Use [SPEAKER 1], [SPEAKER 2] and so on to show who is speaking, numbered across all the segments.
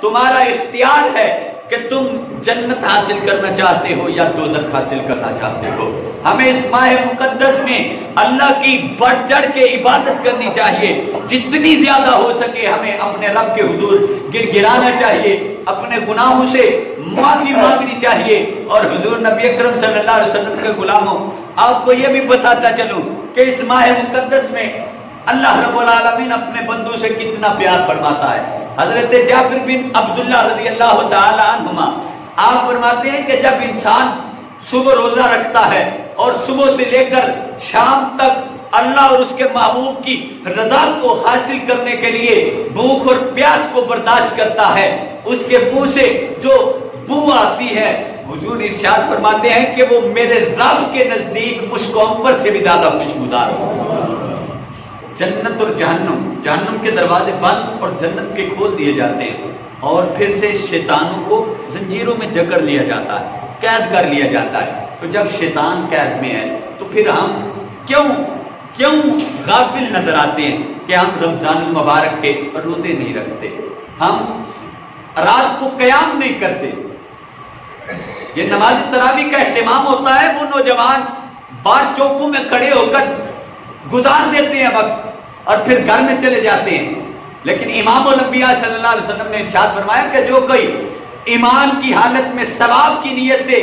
[SPEAKER 1] تمہارا اختیار ہے کہ تم جنت حاصل کرنا چاہتے ہو یا دوزخ حاصل کرنا چاہتے ہو۔ ہمیں اس ماہ مقدس میں اللہ کی بڑھ چڑھ کے عبادت کرنی چاہیے، جتنی زیادہ ہو سکے ہمیں اپنے رب کے حضور گر گرانا چاہیے، اپنے گناہوں سے معافی مانگنی چاہیے۔ اور حضور نبی اکرم صلی اللہ علیہ وسلم کے غلاموں، آپ کو یہ بھی بتاتا چلوں کہ اس ماہ مقدس میں اللہ رب العالمین اپنے بندوں سے کتنا پیار فرماتا ہے۔ حضرت جابر بن عبداللہ رضی اللہ تعالی عنہما آپ فرماتے ہیں کہ جب انسان صبح روزہ رکھتا ہے اور صبح سے لے کر شام تک اللہ اور اس کے محبوب کی رضا کو حاصل کرنے کے لیے بھوک اور پیاس کو برداشت کرتا ہے، اس کے منہ سے جو بو آتی ہے، حضور ارشاد فرماتے ہیں کہ وہ میرے رب کے نزدیک مشک و عنبر سے بھی زیادہ خوشبودار ہو۔ جنت اور جہنم کے دروازے بند اور جنت کے کھول دیے جاتے ہیں، اور پھر سے شیطانوں کو زنجیروں میں جکڑ لیا جاتا ہے، قید کر لیا جاتا ہے۔ تو جب شیطان قید میں ہے تو پھر ہم کیوں غافل نظر آتے ہیں کہ ہم رمضان المبارک کے روزے نہیں رکھتے، ہم رات کو قیام نہیں کرتے۔ یہ نماز تراویح کا اہتمام ہوتا ہے، وہ نوجوان بار چوکوں میں کھڑے ہو کر گزار دیتے ہیں وقت اور پھر گھر میں چلے جاتے ہیں، لیکن امام الانبیاء صلی اللہ علیہ وسلم نے ارشاد فرمایا کہ جو کوئی ایمان کی حالت میں ثواب کی نیت سے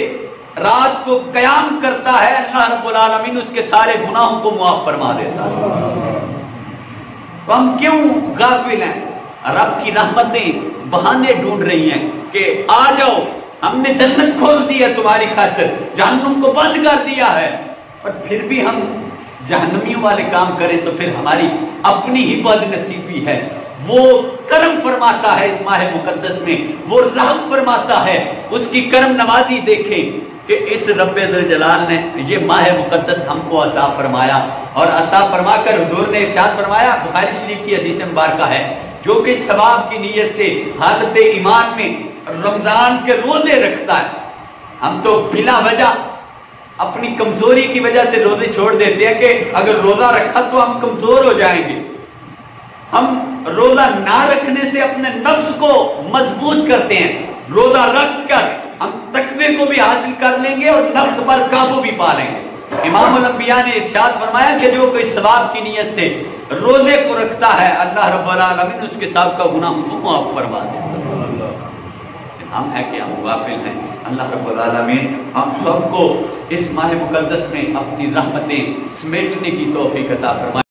[SPEAKER 1] رات کو قیام کرتا ہے، اللہ رب العالمین اس کے سارے گناہوں کو معاف فرما دیتا ہے۔ تو ہم کیوں غافل ہیں؟ رب کی رحمتیں بہانے ڈھونڈ رہی ہیں کہ آ جاؤ، ہم نے جنت کھول دی ہے تمہاری خاطر، جہنم کو بند کر دیا ہے، اور پھر بھی ہم جہنمیوں والے کام کریں تو پھر ہماری اپنی ہی بد نصیبی ہے۔ وہ کرم فرماتا ہے اس ماہ مقدس میں، وہ رحم فرماتا ہے، اس کی کرم نوازی دیکھیں کہ اس رب ذوالجلال نے یہ ماہ مقدس ہم کو عطا فرمایا، اور عطا فرما کر حضور نے ارشاد فرمایا، بخاری شریف کی حدیث مبارکہ ہے، جو کہ ثواب کی نیت سے حالت ایمان میں رمضان کے روزے رکھتا ہے۔ ہم تو بلا وجہ اپنی کمزوری کی وجہ سے روزے چھوڑ دیتے ہیں کہ اگر روزہ رکھا تو ہم کمزور ہو جائیں گے۔ ہم روزہ نہ رکھنے سے اپنے نفس کو مضبوط کرتے ہیں، روزہ رکھ کر ہم تقوی کو بھی حاصل کر لیں گے اور نفس پر قابو بھی پا لیں گے۔ امام الانبیاء نے ارشاد فرمایا کہ جو کوئی ثواب کی نیت سے روزے کو رکھتا ہے، اللہ رب العالمین اس کے ساتھ کا گناہ کو معاف فرما دیتا ہے۔ ہم ہیں کہ ہم غافل ہیں۔ اللہ رب العالمین ہم سب کو اس ماہ مقدس میں اپنی رحمتیں سمیٹنے کی توفیق عطا فرمائے۔